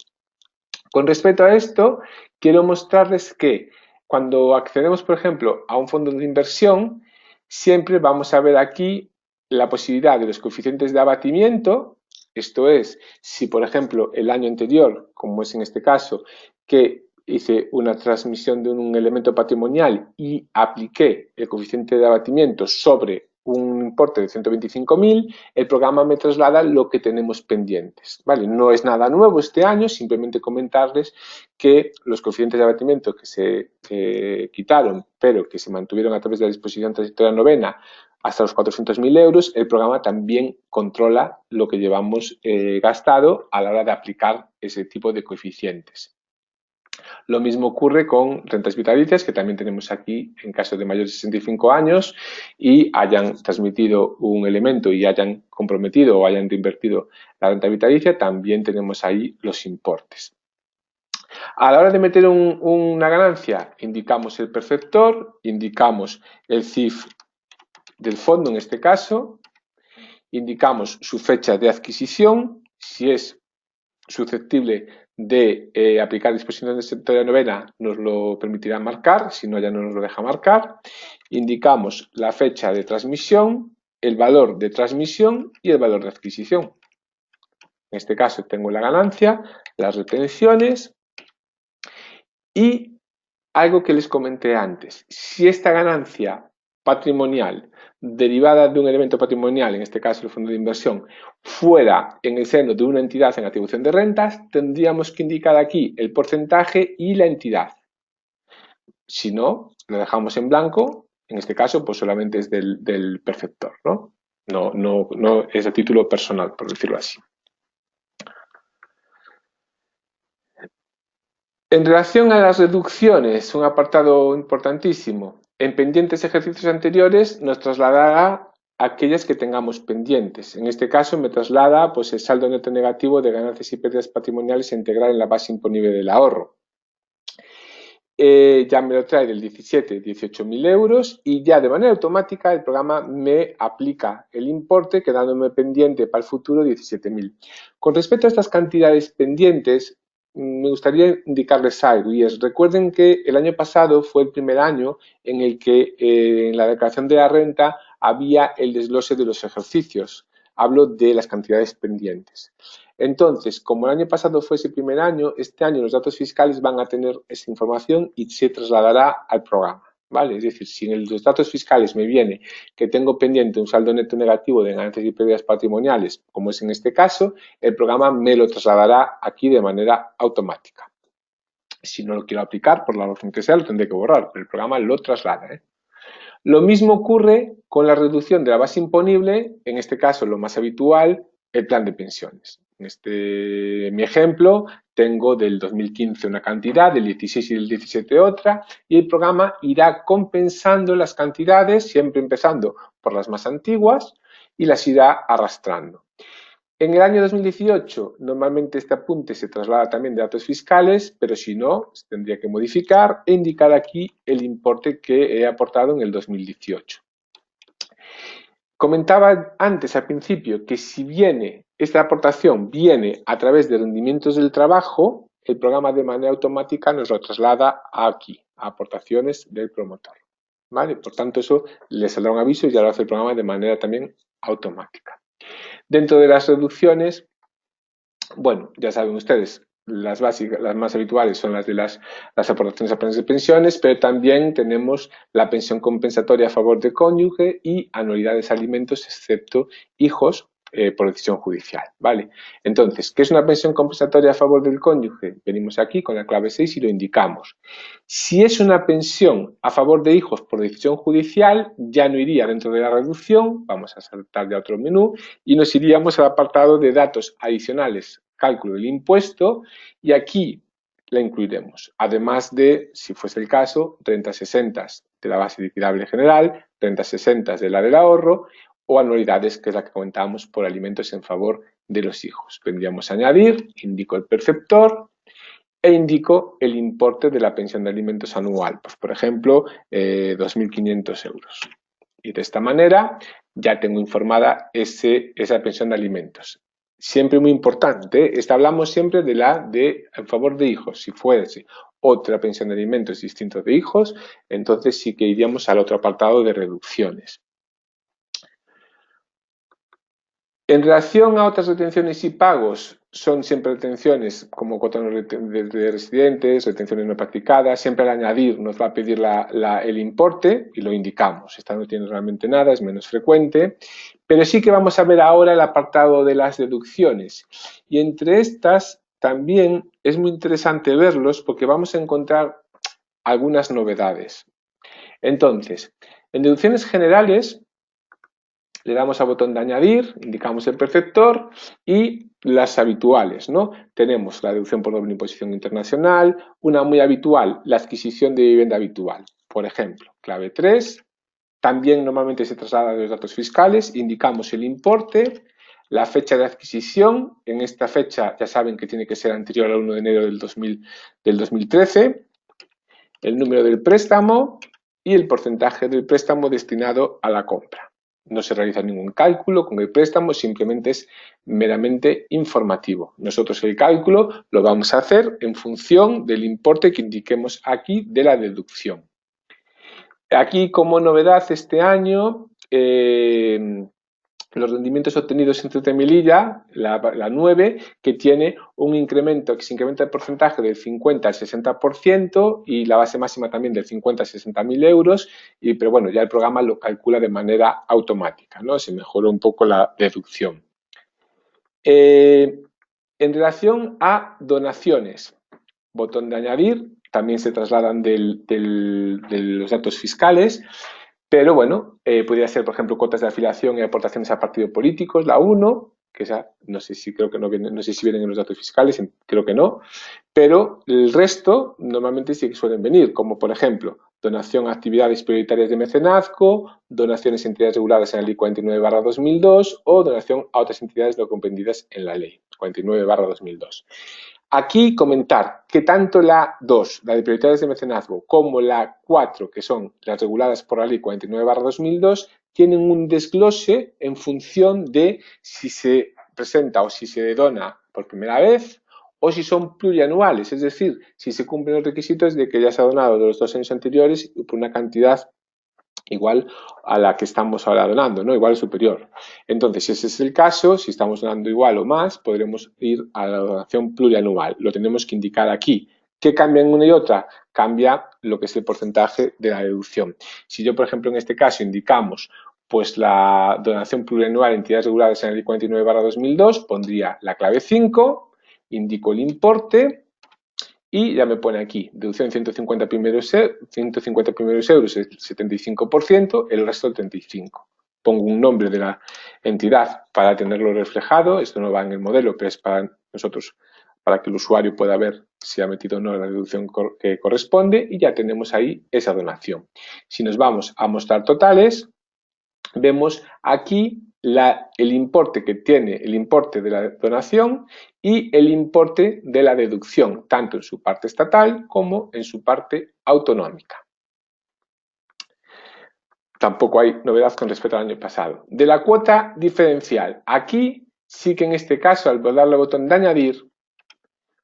Con respecto a esto, quiero mostrarles que cuando accedemos, por ejemplo, a un fondo de inversión, siempre vamos a ver aquí la posibilidad de los coeficientes de abatimiento. Esto es, si por ejemplo el año anterior, como es en este caso, que hice una transmisión de un elemento patrimonial y apliqué el coeficiente de abatimiento sobre un importe de 125.000, el programa me traslada lo que tenemos pendientes, ¿vale? No es nada nuevo este año, simplemente comentarles que los coeficientes de abatimiento que se quitaron, pero que se mantuvieron a través de la disposición transitoria novena hasta los 400.000 euros, el programa también controla lo que llevamos gastado a la hora de aplicar ese tipo de coeficientes. Lo mismo ocurre con rentas vitalicias, que también tenemos aquí en caso de mayores de 65 años y hayan transmitido un elemento y hayan comprometido o hayan reinvertido la renta vitalicia, también tenemos ahí los importes. A la hora de meter una ganancia, indicamos el perceptor, indicamos el CIF del fondo en este caso, indicamos su fecha de adquisición, si es susceptible de aplicar disposiciones de la novena, nos lo permitirá marcar, si no ya no nos lo deja marcar. Indicamos la fecha de transmisión, el valor de transmisión y el valor de adquisición. En este caso tengo la ganancia, las retenciones y algo que les comenté antes. Si esta ganancia patrimonial derivada de un elemento patrimonial, en este caso el fondo de inversión, fuera en el seno de una entidad en atribución de rentas, tendríamos que indicar aquí el porcentaje y la entidad. Si no, lo dejamos en blanco, en este caso pues solamente es del perceptor, ¿no? No es a título personal, por decirlo así. En relación a las reducciones, un apartado importantísimo. En pendientes ejercicios anteriores nos trasladará aquellas que tengamos pendientes. En este caso me traslada pues, el saldo neto negativo de ganancias y pérdidas patrimoniales a integrar en la base imponible del ahorro. Ya me lo trae del 17, 18.000 euros y ya de manera automática el programa me aplica el importe quedándome pendiente para el futuro 17.000. Con respecto a estas cantidades pendientes, me gustaría indicarles algo y es, recuerden que el año pasado fue el primer año en el que en la declaración de la renta había el desglose de los ejercicios. Hablo de las cantidades pendientes. Entonces, como el año pasado fue ese primer año, este año los datos fiscales van a tener esa información y se trasladará al programa, ¿vale? Es decir, si en los datos fiscales me viene que tengo pendiente un saldo neto negativo de ganancias y pérdidas patrimoniales, como es en este caso, el programa me lo trasladará aquí de manera automática. Si no lo quiero aplicar, por la razón que sea, lo tendré que borrar, pero el programa lo traslada, ¿eh? Lo mismo ocurre con la reducción de la base imponible, en este caso lo más habitual, el plan de pensiones. En mi ejemplo, tengo del 2015 una cantidad, del 16 y del 17 otra, y el programa irá compensando las cantidades, siempre empezando por las más antiguas, y las irá arrastrando. En el año 2018, normalmente este apunte se traslada también de datos fiscales, pero si no, se tendría que modificar e indicar aquí el importe que he aportado en el 2018. Comentaba antes, al principio, que si esta aportación viene a través de rendimientos del trabajo, el programa de manera automática nos lo traslada aquí, a aportaciones del promotor, ¿vale? Por tanto, eso le saldrá un aviso y ya lo hace el programa de manera también automática. Dentro de las reducciones, bueno, ya saben ustedes, las básicas, las más habituales son las de las aportaciones a planes de pensiones, pero también tenemos la pensión compensatoria a favor de cónyuge y anualidades a alimentos, excepto hijos, por decisión judicial, ¿vale? Entonces, ¿qué es una pensión compensatoria a favor del cónyuge? Venimos aquí con la clave 6 y lo indicamos. Si es una pensión a favor de hijos por decisión judicial, ya no iría dentro de la reducción, vamos a saltar ya a otro menú, y nos iríamos al apartado de datos adicionales, cálculo del impuesto, y aquí la incluiremos. Además de, si fuese el caso, rentas 60 de la base liquidable general, rentas 60 de la del ahorro, o anualidades, que es la que comentábamos por alimentos en favor de los hijos. Vendríamos a añadir, indico el perceptor, e indico el importe de la pensión de alimentos anual, pues por ejemplo 2.500 euros. Y de esta manera ya tengo informada esa pensión de alimentos. Siempre muy importante, hablamos siempre de la en favor de hijos. Si fuese otra pensión de alimentos distinto de hijos, entonces sí que iríamos al otro apartado de reducciones. En relación a otras retenciones y pagos, son siempre retenciones como cuotas de residentes, retenciones no practicadas. Siempre al añadir nos va a pedir el importe y lo indicamos. Esta no tiene realmente nada, es menos frecuente. Pero sí que vamos a ver ahora el apartado de las deducciones. Y entre estas también es muy interesante verlos porque vamos a encontrar algunas novedades. Entonces, en deducciones generales le damos al botón de añadir, indicamos el perceptor y las habituales, ¿no? Tenemos la deducción por doble imposición internacional, una muy habitual, la adquisición de vivienda habitual. Por ejemplo, clave 3, también normalmente se traslada de los datos fiscales, indicamos el importe, la fecha de adquisición, en esta fecha ya saben que tiene que ser anterior al 1 de enero del 2013, el número del préstamo y el porcentaje del préstamo destinado a la compra. No se realiza ningún cálculo con el préstamo, simplemente es meramente informativo. Nosotros el cálculo lo vamos a hacer en función del importe que indiquemos aquí de la deducción. Aquí, como novedad este año, los rendimientos obtenidos en Ceuta y Melilla, la 9, que tiene un incremento, que se incrementa el porcentaje del 50 al 60% y la base máxima también del 50 a 60.000 euros, pero bueno, ya el programa lo calcula de manera automática, ¿no? Se mejoró un poco la deducción. En relación a donaciones, botón de añadir, también se trasladan de los datos fiscales. Pero bueno, podría ser, por ejemplo, cuotas de afiliación y aportaciones a partidos políticos, la 1, que esa no sé si creo que no viene, no sé si vienen en los datos fiscales, creo que no, pero el resto normalmente sí que suelen venir, como por ejemplo, donación a actividades prioritarias de mecenazgo, donaciones a entidades reguladas en la Ley 49/2002 o donación a otras entidades no comprendidas en la Ley 49/2002. Aquí comentar que tanto la 2, la de prioritarias de mecenazgo, como la 4, que son las reguladas por la Ley 49/2002, tienen un desglose en función de si se presenta o si se dona por primera vez o si son plurianuales, es decir, si se cumplen los requisitos de que ya se ha donado de los 2 años anteriores por una cantidad igual a la que estamos ahora donando, ¿no? Igual o superior. Entonces, si ese es el caso, si estamos donando igual o más, podremos ir a la donación plurianual. Lo tenemos que indicar aquí. ¿Qué cambia en una y otra? Cambia lo que es el porcentaje de la deducción. Si yo, por ejemplo, en este caso indicamos pues la donación plurianual a entidades reguladas en la Ley 49/2002, pondría la clave 5, indico el importe y ya me pone aquí, deducción 150 primeros euros el 75%, el resto el 35%. Pongo un nombre de la entidad para tenerlo reflejado, esto no va en el modelo, pero es para nosotros, para que el usuario pueda ver si ha metido o no la deducción que corresponde y ya tenemos ahí esa donación. Si nos vamos a mostrar totales, vemos aquí el importe que tiene el importe de la donación y el importe de la deducción, tanto en su parte estatal como en su parte autonómica. Tampoco hay novedad con respecto al año pasado. De la cuota diferencial, aquí sí que en este caso, al darle al botón de añadir,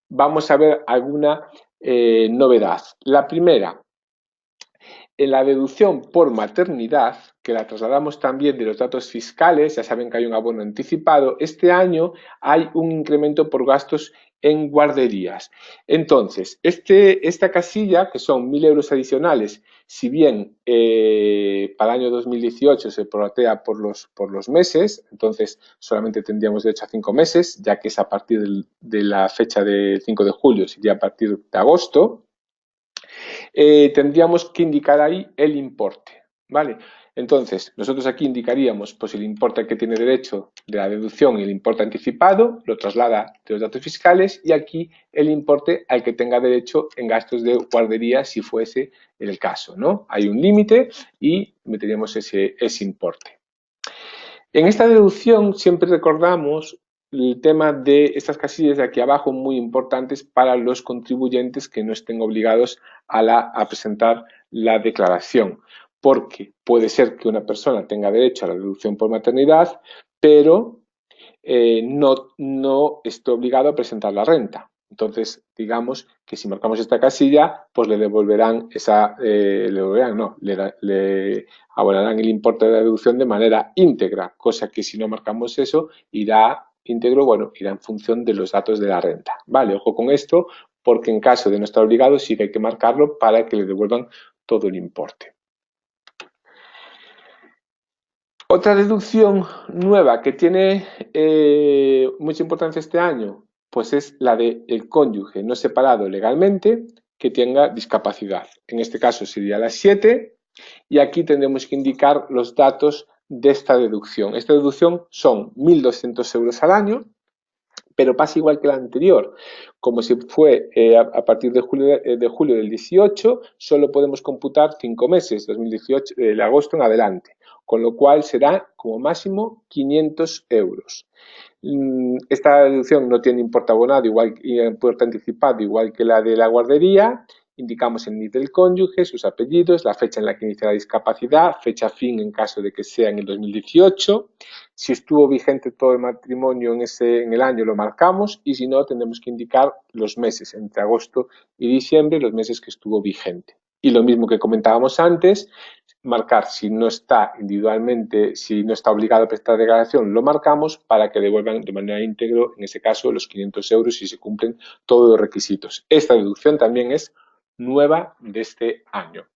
vamos a ver alguna novedad. La primera, en la deducción por maternidad, que la trasladamos también de los datos fiscales, ya saben que hay un abono anticipado, este año hay un incremento por gastos en guarderías. Entonces, esta casilla, que son 1.000 euros adicionales, si bien para el año 2018 se prorratea por los meses, entonces solamente tendríamos derecho a 5 meses, ya que es a partir de la fecha del 5 de julio, sería a partir de agosto, tendríamos que indicar ahí el importe, ¿vale? Entonces, nosotros aquí indicaríamos pues el importe al que tiene derecho de la deducción y el importe anticipado, lo traslada de los datos fiscales y aquí el importe al que tenga derecho en gastos de guardería si fuese el caso, ¿no? Hay un límite y meteríamos ese importe. En esta deducción siempre recordamos el tema de estas casillas de aquí abajo muy importantes para los contribuyentes que no estén obligados a presentar la declaración, porque puede ser que una persona tenga derecho a la deducción por maternidad, pero no esté obligado a presentar la renta. Entonces, digamos que si marcamos esta casilla, pues le devolverán le abonarán el importe de la deducción de manera íntegra, cosa que si no marcamos eso, irá íntegro, bueno, irá en función de los datos de la renta. Vale, ojo con esto, porque en caso de no estar obligado, sí que hay que marcarlo para que le devuelvan todo el importe. Otra deducción nueva que tiene mucha importancia este año, pues es la del cónyuge no separado legalmente que tenga discapacidad. En este caso sería la 7 y aquí tendremos que indicar los datos de esta deducción. Esta deducción son 1.200 euros al año, pero pasa igual que la anterior. Como si fue a partir de julio del 18, solo podemos computar 5 meses, 2018, de agosto en adelante, con lo cual será como máximo 500 euros. Esta deducción no tiene importe abonado, importe anticipado, igual que la de la guardería. Indicamos el NIF del cónyuge, sus apellidos, la fecha en la que inicia la discapacidad, fecha fin en caso de que sea en el 2018. Si estuvo vigente todo el matrimonio en el año, lo marcamos, y si no, tendremos que indicar los meses, entre agosto y diciembre, los meses que estuvo vigente. Y lo mismo que comentábamos antes, marcar si no está individualmente, si no está obligado a prestar declaración, lo marcamos para que devuelvan de manera íntegra, en ese caso, los 500 euros si se cumplen todos los requisitos. Esta deducción también es nueva de este año.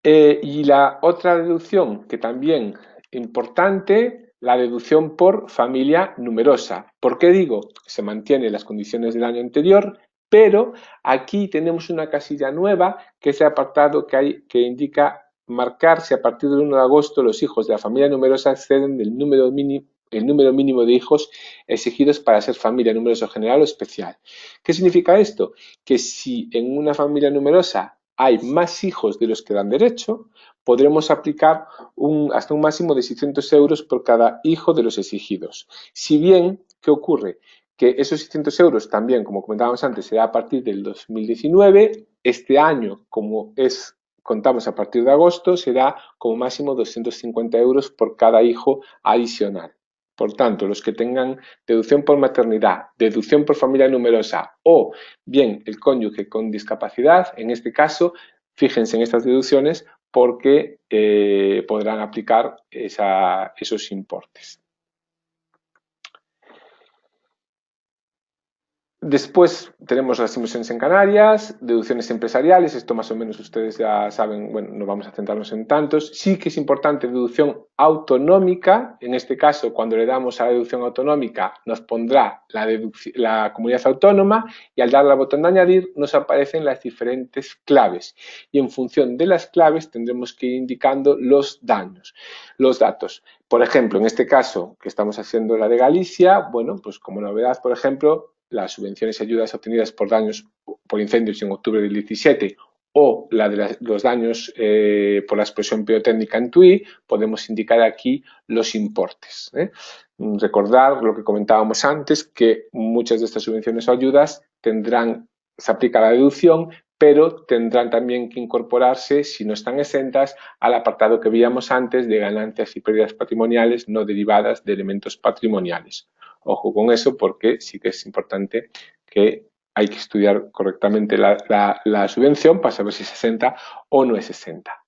Y la otra deducción que también importante, la deducción por familia numerosa. ¿Por qué digo? Se mantienen las condiciones del año anterior, pero aquí tenemos una casilla nueva, que es el apartado que indica marcar si a partir del 1 de agosto los hijos de la familia numerosa exceden del número mínimo de hijos exigidos para ser familia numerosa general o especial. ¿Qué significa esto? Que si en una familia numerosa hay más hijos de los que dan derecho, podremos aplicar hasta un máximo de 600 euros por cada hijo de los exigidos. Si bien, ¿qué ocurre? Que esos 600 euros también, como comentábamos antes, será a partir del 2019. Este año, contamos a partir de agosto, será como máximo 250 euros por cada hijo adicional. Por tanto, los que tengan deducción por maternidad, deducción por familia numerosa o bien el cónyuge con discapacidad, en este caso, fíjense en estas deducciones porque podrán aplicar esos importes. Después tenemos las inversiones en Canarias, deducciones empresariales, esto más o menos ustedes ya saben, bueno, no vamos a centrarnos en tantos. Sí que es importante deducción autonómica, en este caso cuando le damos a la deducción autonómica nos pondrá la comunidad autónoma y al darle al botón de añadir nos aparecen las diferentes claves y en función de las claves tendremos que ir indicando los datos. Por ejemplo, en este caso que estamos haciendo la de Galicia, bueno, pues como novedad, por ejemplo, las subvenciones y ayudas obtenidas por daños por incendios en octubre del 17 o la de los daños por la explosión pirotécnica en Tui, podemos indicar aquí los importes. Recordar lo que comentábamos antes, que muchas de estas subvenciones o ayudas se aplica la deducción, pero tendrán también que incorporarse, si no están exentas, al apartado que veíamos antes de ganancias y pérdidas patrimoniales no derivadas de elementos patrimoniales. Ojo con eso porque sí que es importante que hay que estudiar correctamente la subvención para saber si es exenta o no es exenta.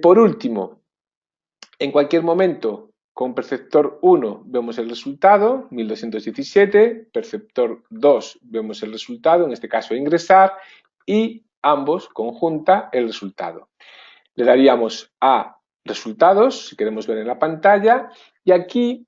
Por último, en cualquier momento, con perceptor 1 vemos el resultado, 1217, perceptor 2 vemos el resultado, en este caso ingresar, y ambos conjunta el resultado. Le daríamos a resultados, si queremos ver en la pantalla, y aquí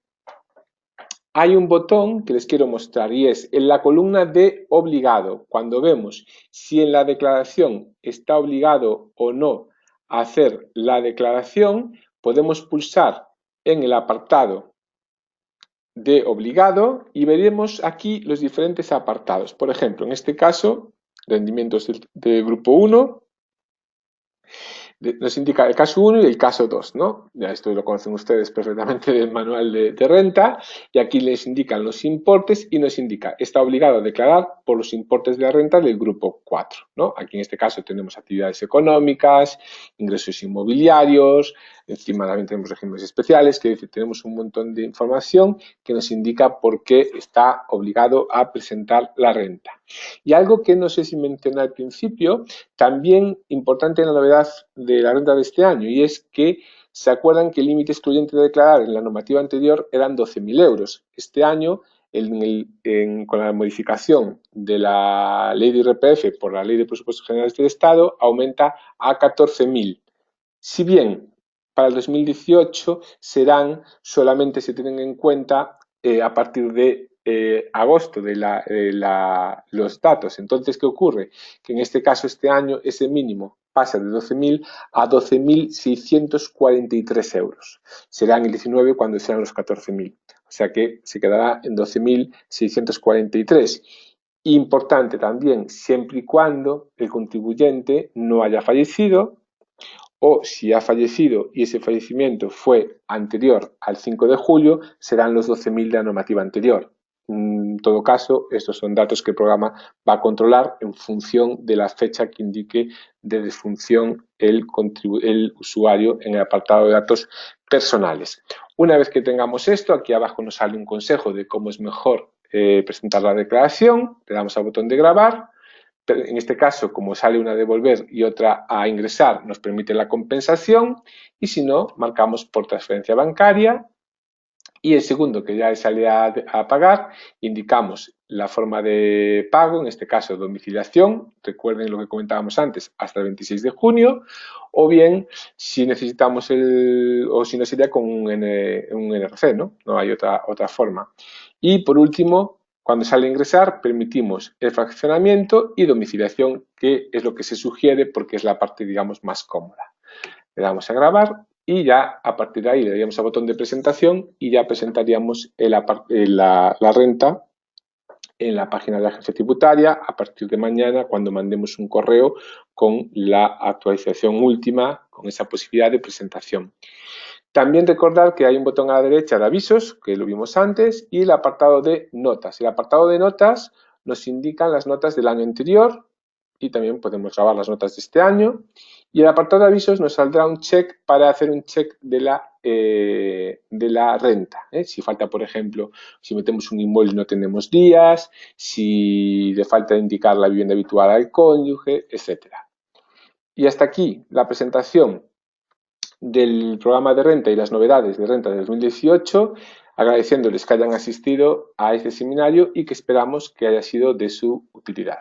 hay un botón que les quiero mostrar y es en la columna de obligado. Cuando vemos si en la declaración está obligado o no a hacer la declaración, podemos pulsar en el apartado de obligado y veremos aquí los diferentes apartados. Por ejemplo, en este caso, rendimientos de grupo 1, nos indica el caso 1 y el caso 2, ¿no? Ya esto lo conocen ustedes perfectamente del manual de renta, y aquí les indican los importes y nos indica, está obligado a declarar por los importes de la renta del grupo 4, ¿no? Aquí en este caso tenemos actividades económicas, ingresos inmobiliarios, encima también tenemos regímenes especiales, que tenemos un montón de información que nos indica por qué está obligado a presentar la renta. Y algo que no sé si mencioné al principio, también importante en la novedad de la renta de este año, y es que se acuerdan que el límite excluyente de declarar en la normativa anterior eran 12.000 euros. Este año, con la modificación de la ley de IRPF por la ley de presupuestos generales del Estado, aumenta a 14.000. Si bien para el 2018 solamente se tienen en cuenta a partir de agosto los datos. Entonces, ¿qué ocurre? Que en este caso, este año, ese mínimo pasa de 12.000 a 12.643 euros. Será en el 19 cuando sean los 14.000. O sea que se quedará en 12.643. Importante también, siempre y cuando el contribuyente no haya fallecido, o si ha fallecido y ese fallecimiento fue anterior al 5 de julio, serán los 12.000 de la normativa anterior. En todo caso, estos son datos que el programa va a controlar en función de la fecha que indique de defunción el usuario en el apartado de datos personales. Una vez que tengamos esto, aquí abajo nos sale un consejo de cómo es mejor presentar la declaración. Le damos al botón de grabar. En este caso, como sale una a devolver y otra a ingresar, nos permite la compensación, y si no, marcamos por transferencia bancaria, y el segundo, que ya sale a pagar, indicamos la forma de pago, en este caso domiciliación, recuerden lo que comentábamos antes, hasta el 26 de junio, o bien si necesitamos o si no sería con un NRC, ¿no? No hay otra forma. Y por último, cuando sale a ingresar, permitimos el fraccionamiento y domiciliación, que es lo que se sugiere porque es la parte, digamos, más cómoda. Le damos a grabar y ya a partir de ahí le daríamos al botón de presentación y ya presentaríamos la renta en la página de la agencia tributaria a partir de mañana, cuando mandemos un correo con la actualización última, con esa posibilidad de presentación. También recordar que hay un botón a la derecha de avisos, que lo vimos antes, y el apartado de notas. El apartado de notas nos indican las notas del año anterior, y también podemos grabar las notas de este año. Y el apartado de avisos nos saldrá un check para hacer un check de la renta. Si falta, por ejemplo, si metemos un inmueble y no tenemos días, si le falta indicar la vivienda habitual al cónyuge, etc. Y hasta aquí la presentación del programa de renta y las novedades de renta de 2018, agradeciéndoles que hayan asistido a este seminario y que esperamos que haya sido de su utilidad.